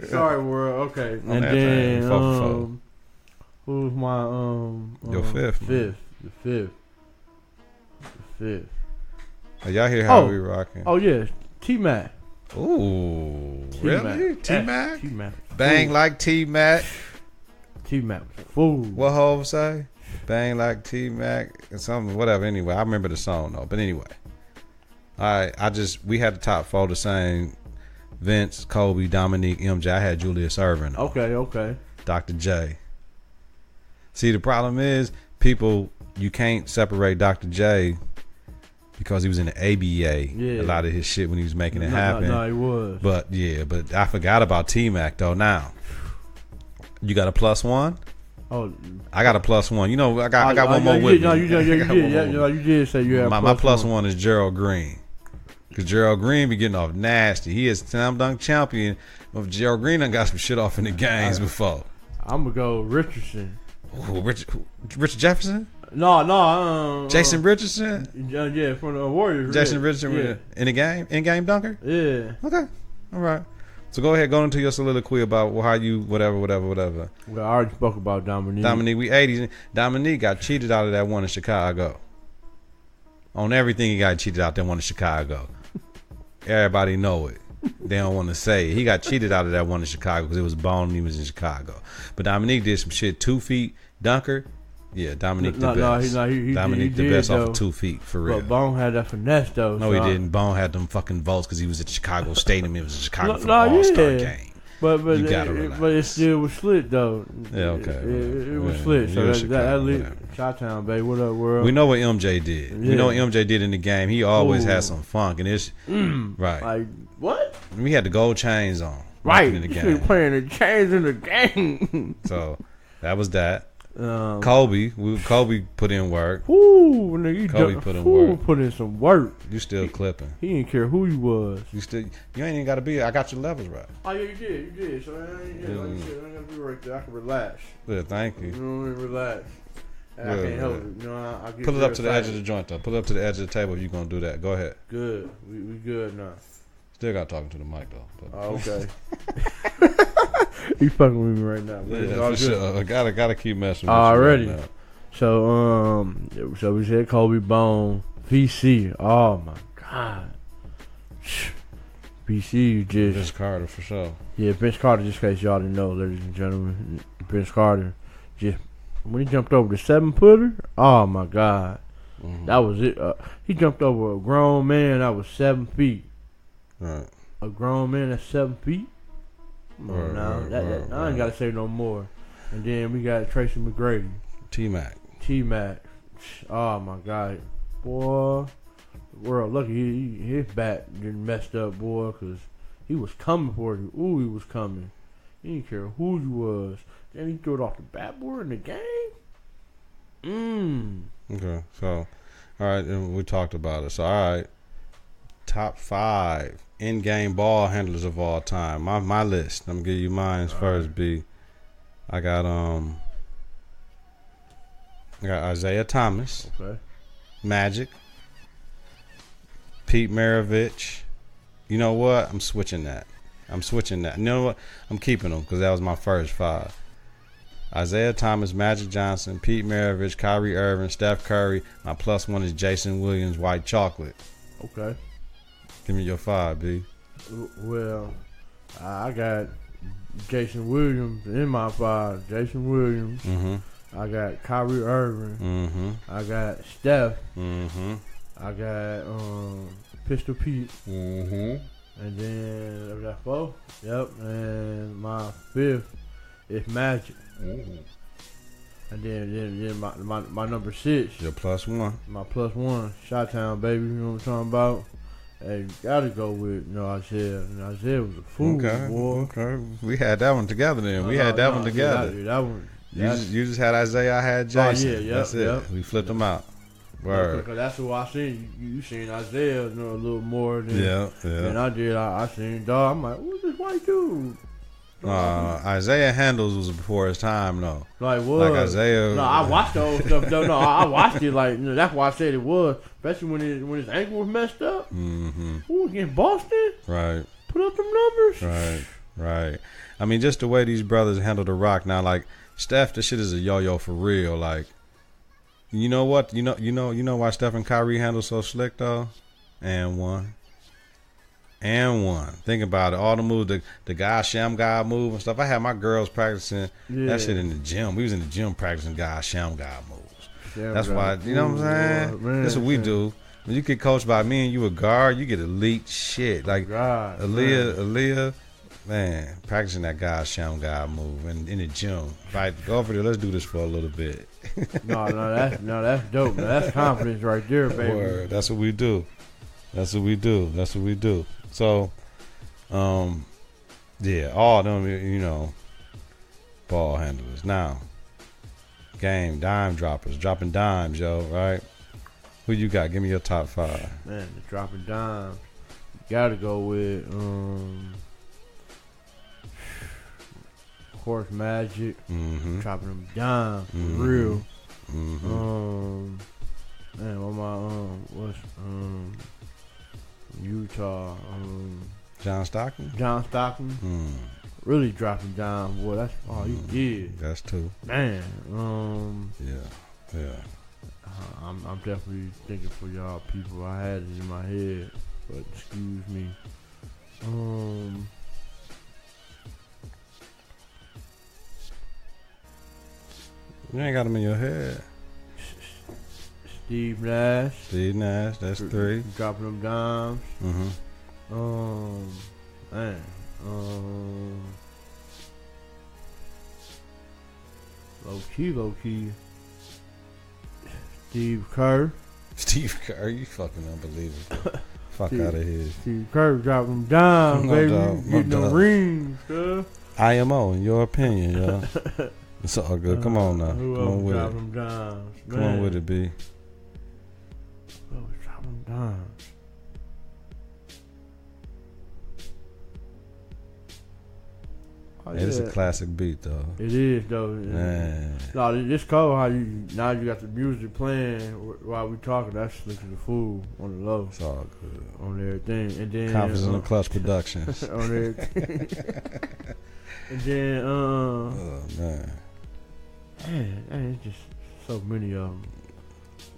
sorry, world. Okay. On and everything. Then 4 for 4. who's my your 5th? The fifth. Are y'all hear how we rocking? Oh yeah, T-Mac. Ooh, really? T-Mac? T-Mac. Bang like T-Mac. T-Mac. Fool. What Hov say? Bang like T-Mac and something, whatever. Anyway, I remember the song though. But anyway, all right. we had the top 4 the same: Vince, Kobe, Dominique, MJ. I had Julius Erving. Okay. Dr. J. See, the problem is you can't separate Dr. J because he was in the ABA. Yeah. A lot of his shit when he was making it happen. No, he was. But I forgot about T-Mac though. Now, you got a +1? Oh, I got a +1. You know, I got one more with me. No, you did say you had my +1 is Gerald Green. Because Gerald Green be getting off nasty. He is slam dunk champion. Of Gerald Green done got some shit off in the games before. I'm going to go Richardson. Ooh, Richard Jefferson? No. Jason Richardson? Yeah, from the Warriors. Jason Richardson in the game? In-game dunker? Yeah. Okay. All right. So go ahead, go into your soliloquy about how you whatever. Well, I already spoke about Dominique. Dominique, we 80s. Dominique got cheated out of that one in Chicago. On everything, he got cheated out that one in Chicago. Everybody know it. They don't want to say it. He got cheated out of that one in Chicago because it was Bone and he was in Chicago. But Dominique did some shit, 2 feet dunker. Yeah, Dominique the best. Dominique the best off of 2 feet, for real. But Bone had that finesse, though. No, he didn't. Bone had them fucking votes because he was at Chicago Stadium. It was a Chicago All-Star game. But it still was slit, though. Yeah, okay. It was slit. So that lit. Chi-Town, baby. What up, world? We know what MJ did. Yeah. We know what MJ did in the game. He always had some funk. And it's, right. Like, what? We had the gold chains on. Right. In the game. Playing the chains in the game. So, that was that. Kobe put in work. Woo, nigga, Kobe put in work. Put in some work. You still clipping. He didn't care who he was. You ain't even got to be. I got your levels right. Oh yeah, you did. So I ain't gotta be right there. I can relax. Yeah, thank you. You know what I mean? Relax. I can't help it. You know, I get pull it up to the edge of the joint though. Pull it up to the edge of the table if you're gonna do that. Go ahead. Good. We good now. Still got talking to the mic though. But. Oh, okay. He fucking with me right now. Yeah, for sure. Gotta keep messing with already. You right now. So we said Kobe, Bone, VC. Oh my God. VC just Vince Carter for sure. Yeah, Vince Carter, just in case y'all didn't know, ladies and gentlemen. Vince Carter just when he jumped over the 7-footer, oh my God. That was it. He jumped over a grown man that was 7 feet. Right. A grown man that's 7 feet. Come on now. I ain't got to say no more. And then we got Tracy McGrady. T-Mac. Oh, my God. Boy, world lucky his bat didn't messed up, boy, because he was coming for you. Ooh, he was coming. He didn't care who you was. Then he threw it off the backboard in the game. Okay, so, all right, and we talked about it. So, all right, top 5 in-game ball handlers of all time. My list. I'm gonna give you mine first. Right. B. I got Isaiah Thomas. Okay. Magic. Pete Maravich. You know what? I'm switching that. You know what? I'm keeping them because that was my first 5. Isaiah Thomas, Magic Johnson, Pete Maravich, Kyrie Irving, Steph Curry. My +1 is Jason Williams, White Chocolate. Okay. Give me your 5, B. Well, I got Jason Williams in my 5. Jason Williams. Mm-hmm. I got Kyrie Irving. Mm-hmm. I got Steph. Mm-hmm. I got Pistol Pete. Mm-hmm. And then I got 4. Yep. And my 5th is Magic. Mm-hmm. And then my number 6. Your +1. My +1. Chi-Town, baby. You know what I'm talking about? Hey, gotta go with Isaiah. And Isaiah was a fool, boy. Okay. We had that one together then. We had that one together. That one. You just had Isaiah, I had Jason. Oh, yeah, yep, that's it. Yep. We flipped them out. Word. Because that's who I seen. You seen Isaiah, a little more than I did. I seen Dog. I'm like, who's this white dude? Isaiah Handles was before his time, though. Like what? Like Isaiah. No, I watched the old stuff. No, I watched it. Like that's why I said it was, especially when his ankle was messed up. Mm-hmm. Ooh, against Boston. Right. Put up them numbers. Right. I mean, just the way these brothers handle the rock now. Like Steph, this shit is a yo-yo for real. Like, you know what? You know why Steph and Kyrie handle so slick though? And one. Think about it. All the moves, the guy sham guy move and stuff. I had my girls practicing that shit in the gym. We was in the gym practicing guy sham guy moves. That's why, you know what I'm saying? Man, that's what we do. When you get coached by me and you a guard, you get elite shit. Like Aaliyah, man, practicing that guy sham guy move in the gym. Right, go over there. Let's do this for a little bit. no, that's dope. That's confidence right there, baby. Word. That's what we do. So, all them, ball handlers. Now, game, dime droppers, dropping dimes, yo, right? Who you got? Give me your top 5. Man, the dropping dimes. Gotta go with, of course, Magic. Mm-hmm. Dropping them dimes, for real. Mm-hmm. Man, Utah. John Stockton? Really dropping down, boy. That's all he did. That's 2. Man. Yeah. I'm definitely thinking for y'all people. I had it in my head, but excuse me. You ain't got them in your head. Steve Nash, that's 3. Dropping them dimes. Mm-hmm. Man. Low key. Steve Kerr, you fucking unbelievable. Fuck out of here. Steve Kerr dropping them dimes, baby. Getting them rings, huh? IMO, in your opinion, yo. It's all good. Come on now. Who Come on with dropping it. them dimes? Come on with it, B. Who else dropping them dimes? Oh, It's a classic beat, though. It is, though. Man. No, this cool how you got the music playing while we talking. That's Slick as a Fool on the low. It's all good. On everything. And then Confidence in the Klutch Productions. on everything. And then oh man, it's just so many of them.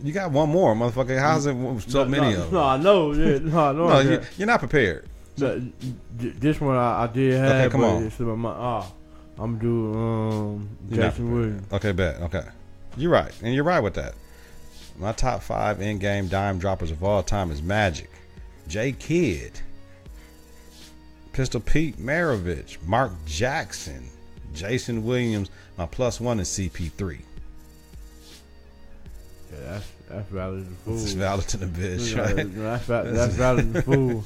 You got one more, motherfucker. How's it many of them? No, I know. Yeah, no, I know. No, you're not prepared. This one I did have. Okay, come on. It's in my I'm doing Jason Williams. Okay, bet. Okay, you're right, and you're right with that. My top 5 in-game dime droppers of all time is Magic, J. Kidd, Pistol Pete Maravich, Mark Jackson, Jason Williams. My +1 is CP3. Yeah, that's valid as a fool. It's valid to the bitch, right? That's valid as a fool.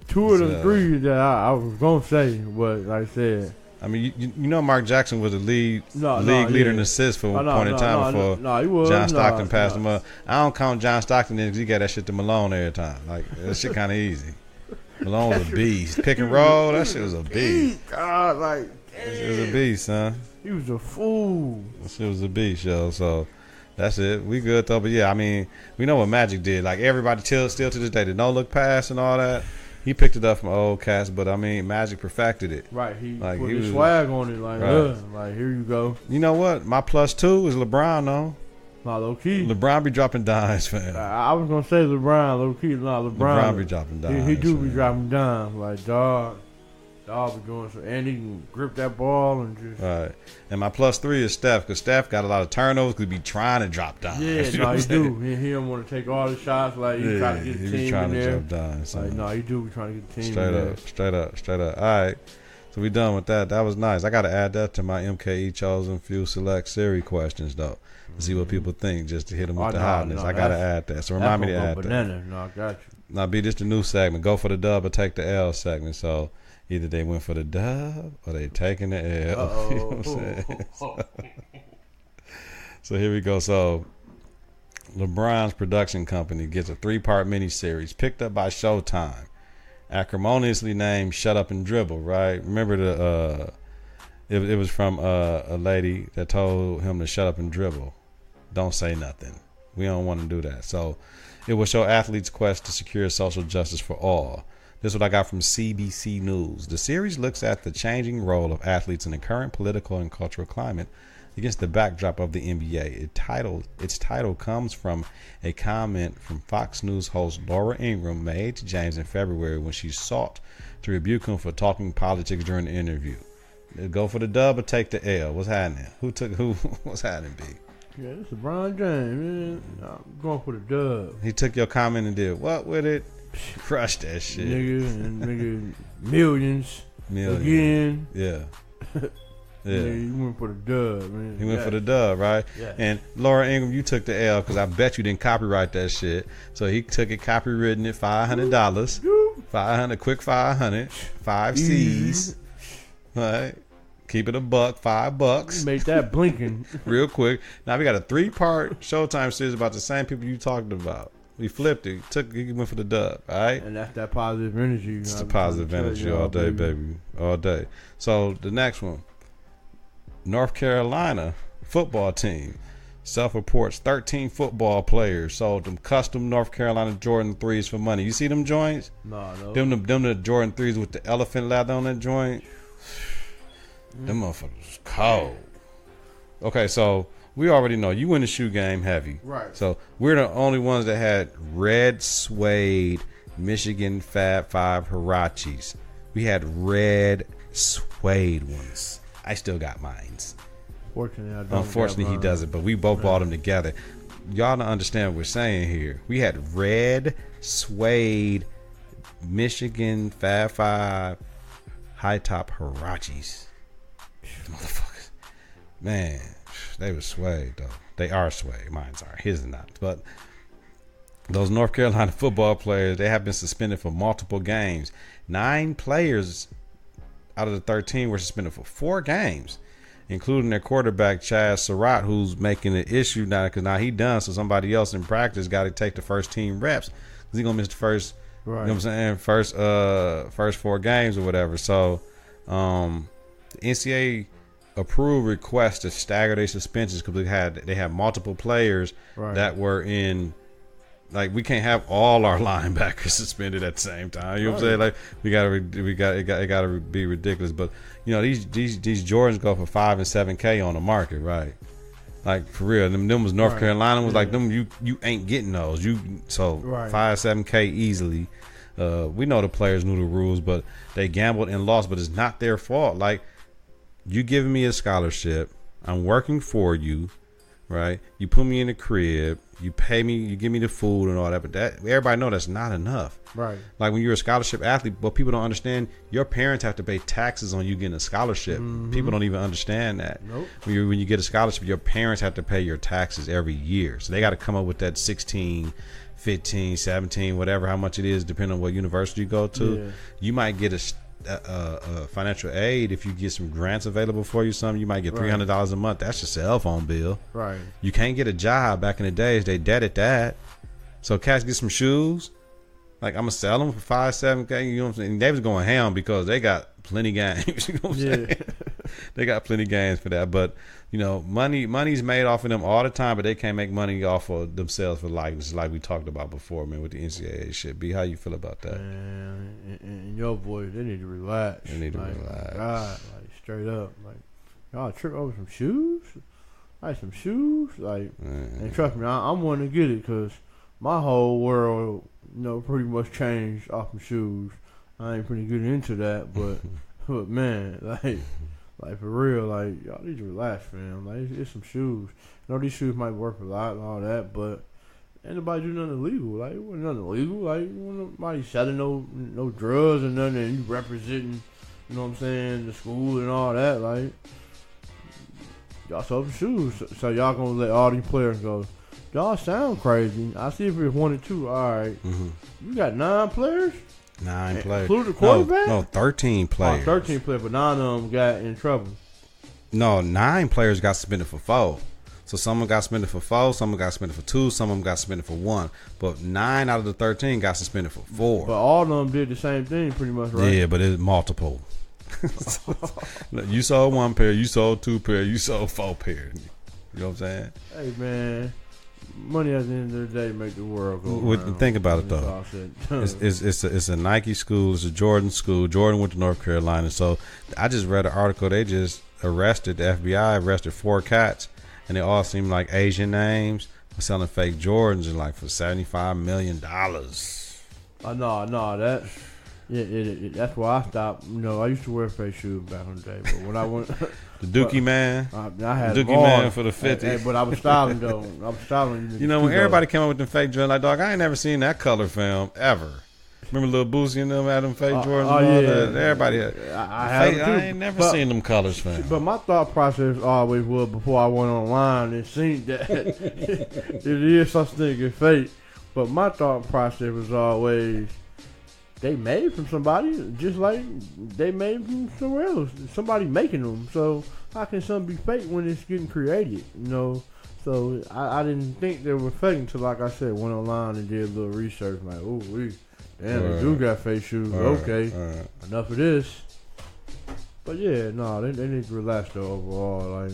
Two of the three that I was gonna say, but like I said, I mean, you know, Mark Jackson was the league leader in assists for one point in time before John Stockton passed him up. I don't count John Stockton in because he got that shit to Malone every time. Like, that shit kind of easy. Malone was a beast. Pick and roll, that shit was a beast. God, like, it was a beast, son. He was a fool. That shit was a beast, yo. So that's it. We good though. But yeah, I mean, we know what Magic did. Like, everybody still to this day, the no look pass and all that. He picked it up from old cats, but I mean, Magic perfected it. Right, he put his swag on it, like, like, here you go. You know what? My +2 is LeBron, though. Nah, low key. LeBron be dropping dimes, fam. I was gonna say LeBron, low key. Nah, LeBron be dropping dimes. He do be dropping dimes, like dog be doing so, and he can grip that ball and just. Right, and my +3 is Steph, because Steph got a lot of turnovers. Could be trying to drop dimes. Yeah, no, he do. He don't want to take all the shots. Like he trying to get the team in there. Drop dimes, like no, he do be trying to get the team in there. Straight up. All right, so we done with that. That was nice. I got to add that to my MKE Chosen Few Select Series questions though. To see what people think, just to hit them with the hotness. I gotta add that. So remind me to add that. No, I got you. Now, B, this the new segment. Go for the dub or take the L segment. So either they went for the dub or they taking the L. You know what I'm saying? So here we go. So LeBron's production company gets a 3-part miniseries picked up by Showtime, acrimoniously named "Shut Up and Dribble." Right? Remember it was from a lady that told him to shut up and dribble. Don't say nothing. We don't want to do that. So it will show athletes' quest to secure social justice for all. This is what I got from CBC News. The series looks at the changing role of athletes in the current political and cultural climate against the backdrop of the NBA. Its title comes from a comment from Fox News host Laura Ingraham made to James in February when she sought to rebuke him for talking politics during the interview. Go for the dub or take the L. What's happening? Who? What's happening, B? Yeah, this is LeBron James, man. I'm going for the dub. He took your comment and did what with it? Crushed that shit. Nigga, millions. Again. Yeah. Yeah, he went for the dub, man. He went for the dub, right? Yeah. And Laura Ingraham, you took the L because I bet you didn't copyright that shit. So he took it, copywritten it, $500. $500, quick 500. 5 C's. All right. Keep it $1, $5. Make that blinking real quick. Now we got a 3-part Showtime series about the same people you talked about. We flipped it. He went for the dub. All right. And that's that positive energy. It's the positive energy all day, baby. All day. So the next one, North Carolina football team self-reports 13 football players sold them custom North Carolina Jordan 3s for money. You see them joints? No. Them the Jordan 3s with the elephant leather on that joint. Them motherfuckers cold. Okay, so we already know you in the shoe game heavy. Right. So we're the only ones that had red suede Michigan Fab 5 Hirachis. We had red suede ones. I still got mines. Unfortunately, he doesn't, but we both bought them together. Y'all don't understand what we're saying here. We had red suede Michigan Fab 5 high top Hirachis. Motherfuckers, man, they were suede though. They are suede. Mine's are. His is not. But those North Carolina football players, they have been suspended for multiple games. 9 players out of the 13 were suspended for 4 games, including their quarterback Chaz Surratt, who's making an issue now because now he done. So somebody else in practice got to take the first team reps because he gonna miss the first. Right. You know what I'm saying? First 4 games or whatever. So the NCAA approved requests to stagger their suspensions because they had multiple players that were in. Like, we can't have all our linebackers suspended at the same time. You know what I'm saying? Like, it got to be ridiculous. But you know, these Jordans go for $5,000 and $7,000 on the market, right? Like, for real. Them was North Carolina was like them. You ain't getting those. $5,000-$7,000 easily. We know the players knew the rules, but they gambled and lost. But it's not their fault. Like, you giving me a scholarship, I'm working for you, right? You put me in the crib, you pay me, you give me the food and all that, but that everybody know that's not enough. Right. Like when you're a scholarship athlete, what people don't understand, your parents have to pay taxes on you getting a scholarship. People don't even understand that. Nope. When you get a scholarship, your parents have to pay your taxes every year. So they got to come up with that 16, 15, 17, whatever, how much it is, depending on what university you go to. Yeah. You might get a financial aid if you get some grants available for you. Something you might get $300 a month. That's your cell phone bill. Right. You can't get a job. Back in the days, they debted that. So cats get some shoes. Like, I'm gonna sell them for $5-7K. You know what I'm saying? They was going ham because they got plenty games. You know what I'm saying? They got plenty games for that. But you know, money's made off of them all the time, but they can't make money off of themselves for likeness, like we talked about before, man, with the NCAA shit. B, how you feel about that? Man, and your boys, they need to relax. They need to relax. God, like straight up, like y'all trip over some shoes, like some shoes, like. And trust me, I'm wanting to get it because my whole world, you know, pretty much changed off of shoes. I ain't pretty good into that, but man, like for real, like y'all need to relax, fam. Like it's some shoes. I know these shoes might worth a lot and all that, but ain't nobody do nothing illegal. Like it wasn't nothing illegal. Like nobody selling no drugs or nothing. And you representing, you know what I'm saying, the school and all that. Like y'all sold some shoes, so y'all gonna let all these players go. Y'all sound crazy. I see if it's 1 or 2. All right, you got 9 players. 9 players. Including the quarterback? No, 13 players. 13 players, but 9 of them got in trouble. No, 9 players got suspended for 4. So some of them got suspended for 4, some of them got suspended for 2, some of them got suspended for 1. But 9 out of the 13 got suspended for 4. But all of them did the same thing pretty much, right? Yeah, but it's multiple. You sold 1 pair, you sold 2 pair, you sold 4 pair. You know what I'm saying? Hey, man. Money at the end of the day make the world go around. Think about it though. It's a Nike school. It's a Jordan school. Jordan went to North Carolina. So I just read an article. They just arrested, the FBI arrested 4 cats, and they all seem like Asian names, selling fake Jordans and like for $75 million. No, that. Yeah, that's why I stopped. You know, I used to wear fake shoes back in the day, but when I went the Dookie man, I had Dookie man for the 50. Hey, but I was styling though. I was styling. You know, when everybody came up with them fake Jordans, like dog, I ain't never seen that color film ever. Remember Lil Boosie and them had them fake Jordans? Oh and all yeah, that? Everybody had. I ain't never seen them colors, fam. But my thought process always was before I went online and seen that it is such thing as fake. But my thought process was always, they made from somebody, just like they made from somewhere else. Somebody making them. So how can something be fake when it's getting created? You know. So I didn't think they were fake until, like I said, went online and did a little research. Like, damn, they do got fake shoes. Okay, enough of this. But yeah, no, they need to relax though overall. Like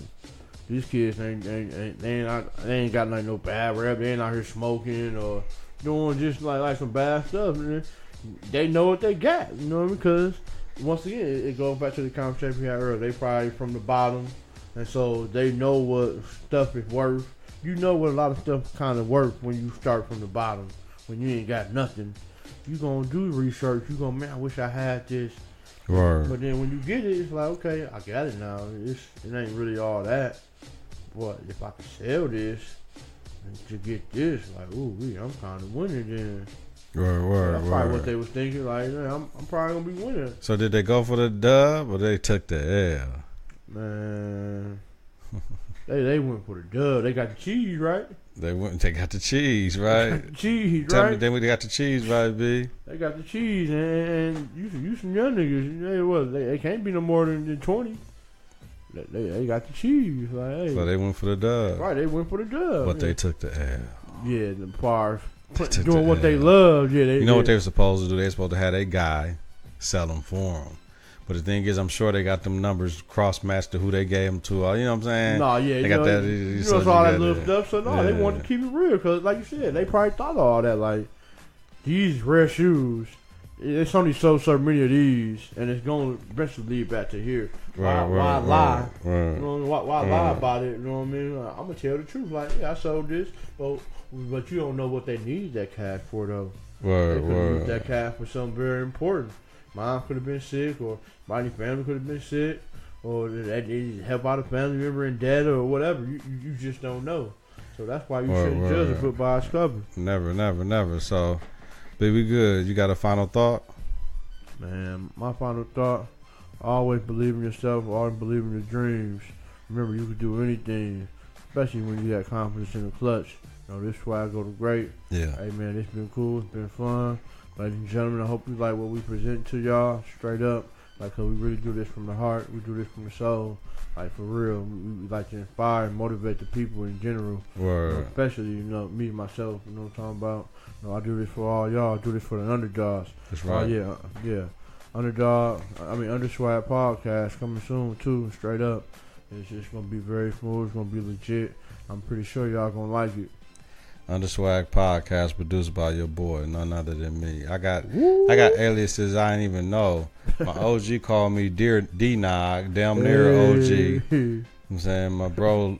these kids they ain't got like no bad rap. They ain't out here smoking or doing just like some bad stuff. Man. They know what they got, you know, because once again, it goes back to the conversation we had earlier. They probably from the bottom, and so they know what stuff is worth. You know what a lot of stuff kind of worth when you start from the bottom. When you ain't got nothing, you gonna do research. You gonna, man, I wish I had this. Right. But then when you get it, it's like, okay, I got it now. It ain't really all that. But if I could sell this and to get this, like, I'm kind of winning then. That's probably what they was thinking. Like, man, I'm probably gonna be winning. So did they go for the dub or they took the L? Man, they went for the dub. They got the cheese, right? They got the cheese, right? Cheese, Tell right? me, they got the cheese, right, B? They got the cheese, and you some young niggas. They can't be no more than 20. They got the cheese. Like, hey. So they went for the dub. Right, they went for the dub. But they took the L. Yeah, the bars. Doing what they love. Yeah, you know what they were supposed to do? They were supposed to have a guy sell them for them. But the thing is, I'm sure they got them numbers cross-matched to who they gave them to. You know what I'm saying? No, yeah. They got that. You know, all that little stuff. So, no, they wanted to keep it real. Because, like you said, they probably thought of all that. Like, these rare shoes, it's only so many of these, and it's going to eventually lead back to here. Why lie? You know, why lie about it? You know what I mean? I'm going to tell the truth. Like, yeah, I sold this, but you don't know what they need that cash for, though. They could use that cash for something very important. Mom could have been sick, or my family could have been sick, or they help out a family member in debt or whatever. You just don't know. So that's why you shouldn't judge a book by its cover. Never. So, but we good. You got a final thought? Man, my final thought: always believe in yourself. Always believe in your dreams. Remember, you can do anything, especially when you got confidence in the clutch. You know, this is why I go to great. Yeah. Hey man, it's been cool. It's been fun. Ladies and gentlemen, I hope you like what we present to y'all. Straight up. Like, cause we really do this from the heart. We do this from the soul. Like, for real. We like to inspire and motivate the people in general. Word. You know, especially, me, myself. You know what I'm talking about? I do this for all y'all. I do this for the underdogs. That's right. Yeah. Underswag podcast coming soon, too. Straight up. It's just going to be very smooth. It's going to be legit. I'm pretty sure y'all going to like it. Underswag podcast produced by your boy, none other than me. I got aliases I didn't even know. My OG called me Dear D-Nog, damn near OG. I'm saying my bro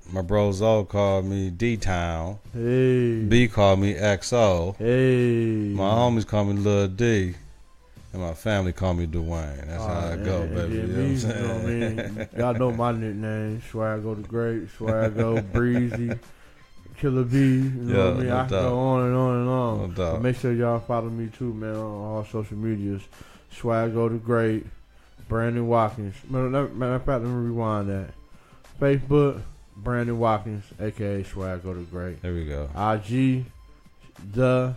Zo called me D-Town. Hey. B called me XO. Hey. My homies call me Lil D. And my family call me Dwayne. That's how I go, baby. You know what I'm saying? You know what I mean? Y'all know my nickname. Swagg go to great. Swagg go breezy. Killer B, you know what I mean? I can go on and on and on. No doubt. But make sure y'all follow me too, man, on all social medias. Swagg go to great. Brandon Watkins. Matter of fact, let me rewind that. Facebook, Brandon Watkins, aka Swagg go to great. There we go. IG, _Swagg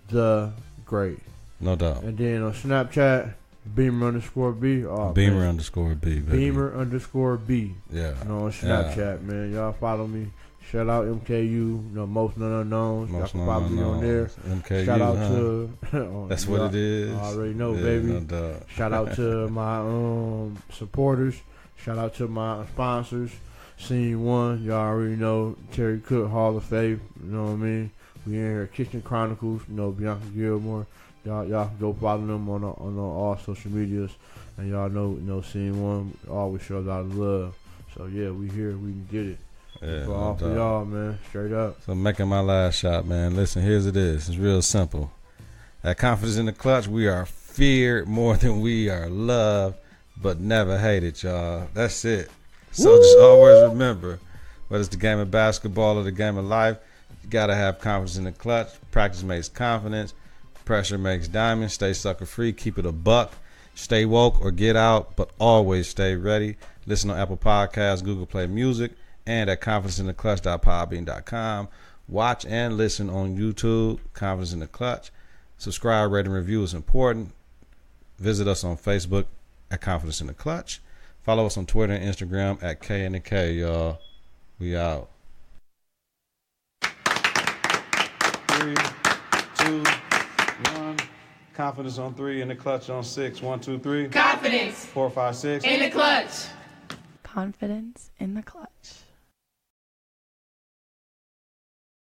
_the great. No doubt. And then on Snapchat, Beamer_B. Oh, Beamer_B, baby. Beamer_B. Yeah. On Snapchat, man. Y'all follow me. Shout out MKU. Most none unknowns. Y'all can follow me on there. MKU, shout out to. That's what it is. I already know, baby. No doubt. Shout out to my supporters. Shout out to my sponsors. Scene 1, y'all already know. Terry Cook, Hall of Fame. You know what I mean? We in here. Kitchen Chronicles. Bianca Gilmore. Y'all can go follow them on all social medias, and y'all know Scene 1 always shows a lot of love. So yeah, we here, we can get it. Yeah, for all for y'all, man, straight up. So making my last shot, man. Listen, here's it is. It's real simple. At Confidence in the Clutch, we are feared more than we are loved, but never hated, y'all. That's it. So just always remember, whether it's the game of basketball or the game of life, you gotta have confidence in the clutch. Practice makes confidence. Pressure makes diamonds. Stay sucker free. Keep it a buck. Stay woke or get out, but always stay ready. Listen on Apple Podcasts, Google Play Music, and at confidenceintheclutch.podbean.com. Watch and listen on YouTube, Confidence in the Clutch. Subscribe, rate, and review is important. Visit us on Facebook at Confidence in the Clutch. Follow us on Twitter and Instagram at K and the K, y'all. We out. 3, 2, 1. Confidence on 3, in the clutch on 6. 1, 2, 3. Confidence. 4, 5, 6. In the clutch. Confidence in the clutch.